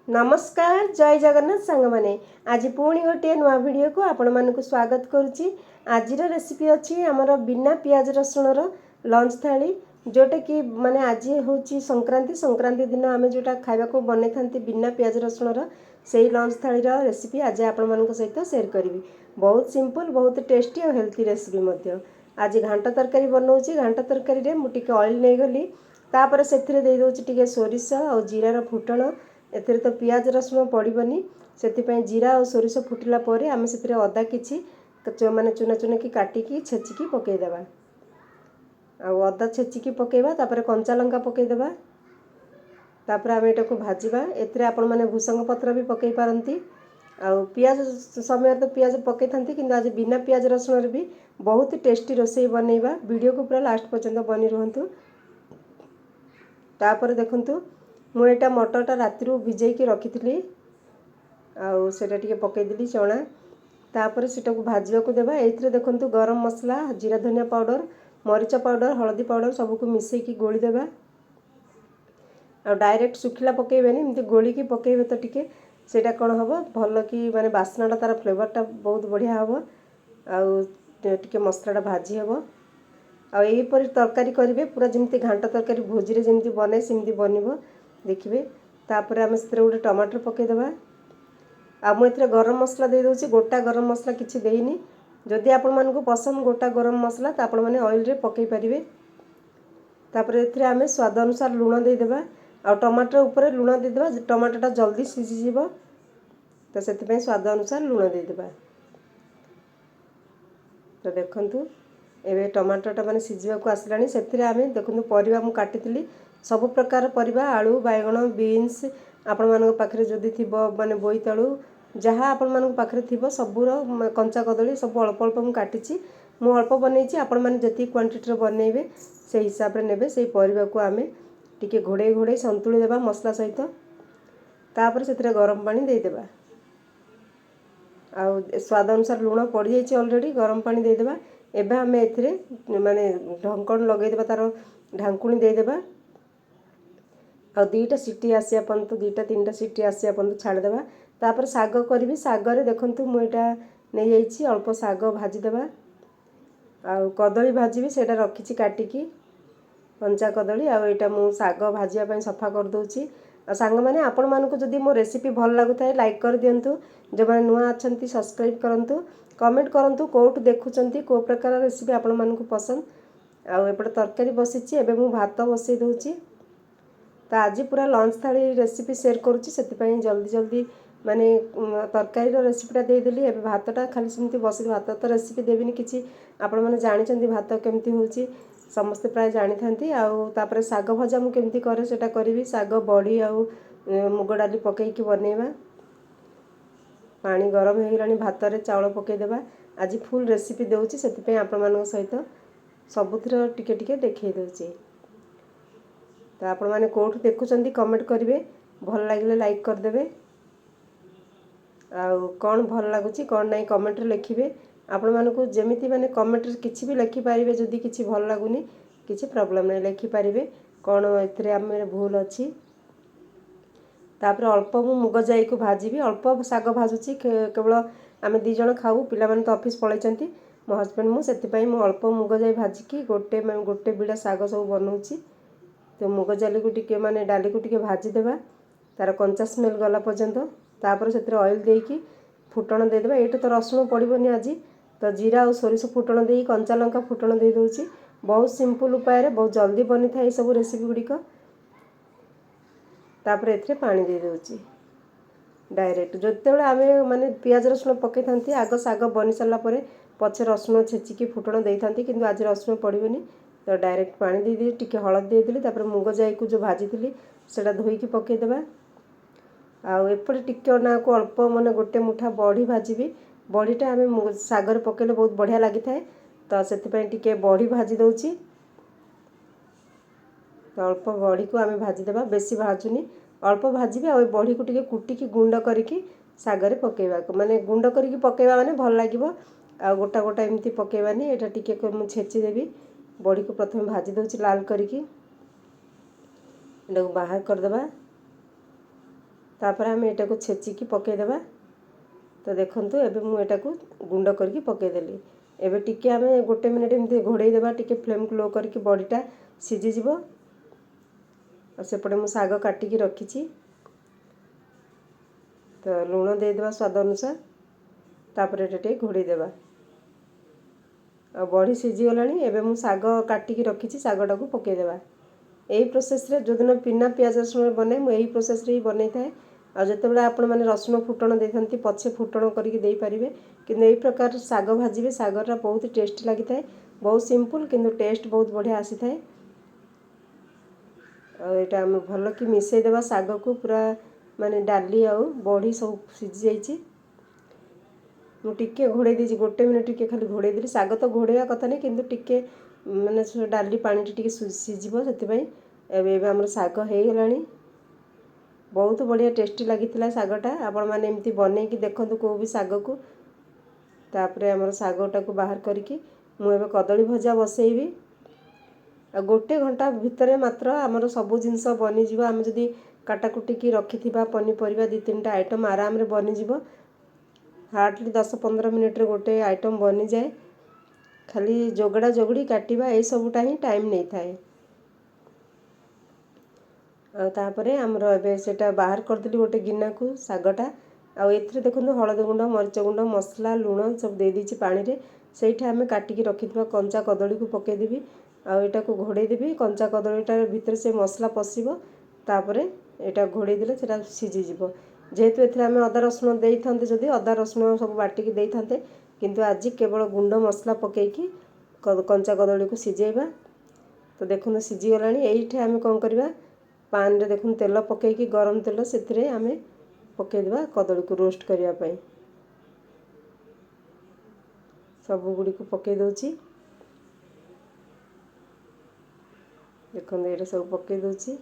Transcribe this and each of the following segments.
नमस्कार जय जगन्नाथ सांग माने आज पुणी गोटे नुआ वीडियो को आपण मानक स्वागत करुच्ची। आज रेसिपी अच्छी आमर बिना पियाज रसुण लंच थाली जोटा कि माने आज हूँ संक्रांति संक्रांति दिन आम जोटा खावा को बन था बिना पियाज रसुण से लंच थाली रेसिपी आज आपण मान सहित सेयार करी। बहुत सिंपल बहुत टेस्टी और हेल्थी रेसिपी। आज घांट तरकारी बनाऊँगी। घांट तरकारी मुझे ऑयल नहीं गली तापर से दे सोरिष और जीरार फुटण एथिरे तो पियाज रसुण पड़ोनी से जीरा और सोरिष फुटिला आम से अदा किसी माने चुना चुना की काटिकी छेचिकी पकईदेवा अदा छेचिकी पकईवा तापर कंचा लंका पकईदेवा तापर आम एटा को भाजवा। एथिरे आपण माने भूसंग पत्र भी पकई पारंती आउ पियाज समय तो पियाज पकई थांती किंतु आज बिना पियाज रसुण भी बहुत टेस्टी रोसई बनैबा। वीडियो को पूरा लास्ट पर्यंत बनी रुहंतु। तापर देखंतु मुझे मटरटा राति भिजेकी रखी आटा टे पकईदेली चना तापर सेटा को भाजवा को देवा। एथिरे देखंतु गरम मसला जीरा धनिया पाउडर मरीच पाउडर हलदी पाउडर सबको मिसेकी गोली देवा। आ डायरेक्ट सुखिला पकईबेनी एमती गोली की पकईबे तो टिके सेटा कौन हम भल कि माने बास्नाटा तार फ्लेवरटा बहुत बढ़िया हम आउ टिके मसलाटा भाजी हम आईपरी तरकारी करेंगे पूरा जमी घांट तरकारी भोजी रे जमी बने सेमती बनब देखिए। तापर आम से गोटे टमाटर पकईदेवा आ मुझे गरम मसला दे दूसरी गोटा गरम मसला किसी देनी जदि आपण मानक पसंद गोटा गरम मसला तो आपण मैंने ऑयल रे पकई पारे। तापर एथिरे आम स्वाद अनुसार लुण देदेबा आ टमाटर ऊपर लुण देदेबा टमाटोटा जल्दी सीझीज तो से स्वाद अनुसार लुण देदेबा। तो देखंतु एबे टमाटोटा माने सीझा को आसलानी से आम देखंतु परिबा मु काटिथिली सब प्रकार परिबा आलू बैगण बीन्स आपण मानक पाखरे जदि थिबो माने बोईतालू जहाँ आपण मानक पाखरे थिबो सबुर कंचा कदली सब अल्प अल्प मु काटिची मु अल्प बनईची आपण माने जति क्वांटिटी बनइबे से हिसाब रे नेबे। से परिबा को आमे टिके घोड़े घोड़े संतुली देबा मसला सहित तापर से गरम पानी दे देबा आ स्वाद अनुसार लुण पड़ जाइए ऑलरेडी गरम पानी दे देबा। एबे आमे एथिरे माने ढंकन लगे देबा तार ढांकुणी दे देबा आ दीटा सीटी आसिया पर्यंत दीटा तीनटा सीटी आसिया पर्यंत छाड़देबा। तापर साग करी सागर देखंतु मुझा नहीं जाइए अल्प साग भाजीदेबा आ कदली भाजी से रखी काटिकी कंचा कदली आईटा मु साग भाजापी सफा कर दूची। सांग मैंने आपण मानक जदि मो रेसिपी भल लगुता लाइक कर दिंतु जो मैंने नुआ अच्छा सब्सक्राइब करंतु कमेंट करंतु कोठु देखुचंती को प्रकार रेसिपी आपण मानक पसंद आउ एपटे तरकारी बसीची एबे मु भात बसई दूची। तो आज पूरा लंच थाली रेसिपी शेयर करुच्ची से जल्दी जल्दी माने तरकारी रेसिपीटा देदेली। एबे भातटा खाली सेमती बसी भात तो रेसिपी देविनी किसी आपण मैंने जानी भात केमती होची समस्ते प्राय जानी थांती आउ तापर साग भजा मु केमती करे सेटा करी साग बड़ी आउ मुग डाली पकईकी बनैबा। पानी गरम हो गलानी भात रे चाउल पकईदेबा। आज फुल रेसिपी देउची सेति आपण मानक सहित सबुथर टिके टिके देखै दउची। तो आपण माने कोठु देखुचंती कमेंट करेंगे भल लगे लाइक करदेवे आउ कौन भल लगुच कौन नहीं कमेंट रे लिखिबे। आपण मानक जेमिति माने कमेंट रे किछि भी लिखि पारिबे जदि किछि भल लागुनी किछि प्रॉब्लम नहीं लिखि पारिबे कौन एथिरे आमे भूल अछि। तापर अल्प मु मुग जाई को भाजीबी अल्प साग भाजुची केवल आमे दी जण खाऊ पिला माने तो ऑफिस पळैचंती मो हस्बैंड मु सेति मु अल्प मुग जाई भाजिकी गोटे बिड़ा साग सब बनाऊची। तो मुग जाली को टिके माने डाली को टिके भाजी देबा तार कंचा स्मेल गला पर्यंत तापर से ऑयल देकी फुटण दे देबा। एटा तो रसुण पड़ोनी आज तो जीरा और सोरिष फुटण दे कंचा लंका फुटण दे दूची। बहुत सिंपल उपाय बहुत जल्दी बनी था सब रेसिपी गुड़िक। तापर एथिरे पानी दे दूची डायरेक्ट जोतेबेले आमे माने पियाज रसुण पकई थांती आग साग बनी सारा परे पछे रसुण छेचिकी फुटण दे थांती किंतु आज रसुण पड़ोनी तो डायरेक्ट पानी दे दी टिके हलद दे देली तापर मुग जाई को जो भाजी थी सेटा धोईकी पकई देबा। आउ एपटे टिके ना को अल्प माने गोटे मुठा बड़ी भाजीबी बड़ीटा आम सागर पकेले बहुत बढ़िया लगी थाए तो से टिके बड़ी भाजी दउची। तो अल्प बड़ी को आम भाजीदेबा बेसी भाजुनी अल्प भाजी आ बड़ी को टिके कुटिकी गुंड करिकी सागर पकेबा माने गुंड करिकी पकेबा माने भल लागिबो आ गोटा गोटा एमती पकेबानी। एटा टिके मु छेची देबी बड़ी को प्रथम भाजी दूची लाल करिकी बाहर करदेबा तापर आम एटा को छेचिकी पकईदेवा। तो देखंतु एबे मु एटा को गुंड करके पकईदेली। एबे टिके आम 1 मिनिट एमती घोड़े देवा, टिके फ्लेम को लो करके बड़ीटा सीझी जीवो। और सेपटे मु साग काटिकी रखी। तो लुण देदेवा स्वाद अनुसार। तापर एटा टे घोड़े देवा। आ बड़ी सीझी गलानी। एबे मु साग काटिकी रखी, सागटा को पकईदेवा। यही प्रोसेस रे जो दिन बिना पियाज रसुण बने मु यही प्रोसेस रे ही बनै थाए। आ जेतेबेले आपण माने रसुण फुटण देथंती पछे फुटण करके देई परिबे, किंतु एही प्रकार साग भाजिबे। सागरा बहुत टेस्टी लागि थाए, बहुत सिंपल किंतु टेस्ट बहुत बढ़िया आसी थाए। आ एटा हम भल कि मिसई देबा साग को पूरा माने डाली आ बड़ी सब सीझी जाइछि। मु टिके घोड़े दीजिए 1 मिनिट टिके खाली घोड़े देली। साग तो घोड़ेया कथा नहीं किंतु टिके माने डाली पानी टिके सीझिबो सेतिबई। एबे हमर साग हे गलानी। बहुत बढ़िया टेस्टी लागिथिला सागटा। आपण माने एमती बनै कि देखंतु को भी साग को। तापरे हमर सागटा को बाहर करके मु एबे कदली भजा बसैबी। आ 1 घंटा भितरे मात्र हमर सब जिंस बनी जीवो। हम जदी काटाकुटी की रखिथिबा पनीपरिबा 2-3टा आइटम आराम रे बनी जीवो। हार्डली 10-15 मिनिट रे गोटे आइटम बनी जाए। खाली जोगड़ा जोगड़ी काटिबा ए सबटा ही टाइम नै थाए। आ तापरे हमर एबे सेटा बाहर करदेली गोटे गिन्ना को सागटा। आ एथिरे देखंतु हळदी गुंड, मरीच गुंड, मसला, लुण सब दे दीची पानी रे। सेठी हमें काटिकी रखिथिबा कंचा कदली को पकेई देबी। आ एटा को घोड़े देबी। कंचा कदलीटा भितर से मसला पसिबो। तापरे एटा घोड़े देले सेटा सीझी जीवो। जेहेतु एथिरे हमें अदा रसुण देई थांते, जदी अदा रसुण सब बाटिकी देई थांते, किंतु आज केवल गुंड मसला पकेईकी कंचा कदली को सीझेबा। तो देखंतु सीझी गलानी। एइठे हमें कोन करबा, पान रे देखुन तेल पकेईकी गरम तेल सेथिरे हमें पकेई देबा कदली को रोस्ट करिया पई। सब गुडी को पकेई दोची। देखंतु एटा सब पकेई दोची।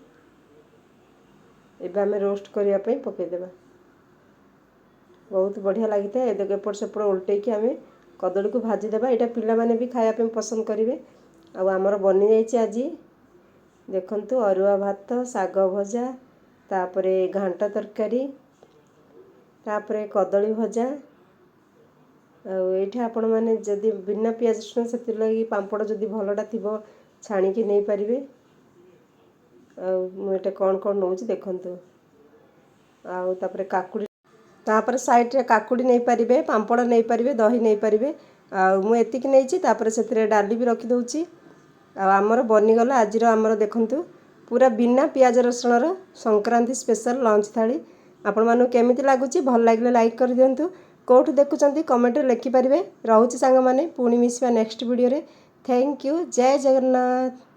एबे हमें रोस्ट करिया पई पकेई देबा। बहुत बढ़िया लागिता है। देखो एपट सेपट उल्टेकी कि हमें कदली को भाजी देबा। एटा पिला माने भी खाया पे पसंद करिवे। आ हमर बनि जाइछि आजी। देखंतु अरुआ भात, साग भजा, तापरे घांटा तरकारी, तापरे कदली भजा। एठा आपण माने जदी बिना पियाज रसुण सेति लगी पांपड़ जदी भलटा थिबो छाणी की नै परिबे। मु एटा कोन नउछि देखंतु। आ तापरे काकुडी, तापरे साइड रे काकुडी नै परिबे, पांपड़ नै परिबे, दही नै परिबे। आ मु एतिकी नैछि। तापरे सेतिरे डाली भी रखि दउछि। आ हमर बनि गला आजिर हमर देखंतु पूरा बिना पियाज रसुण रो संक्रांति स्पेशल लंच थाली। आपण मानु केमिति लागुछि? भल लागले लाइक कर दियंतु। कोठु देखुचंती कमेंट रे लिखि परिबे। रहउछि सांग माने पुणी मिसवा नेक्स्ट वीडियो रे। Thank you. जय जगन्नाथ।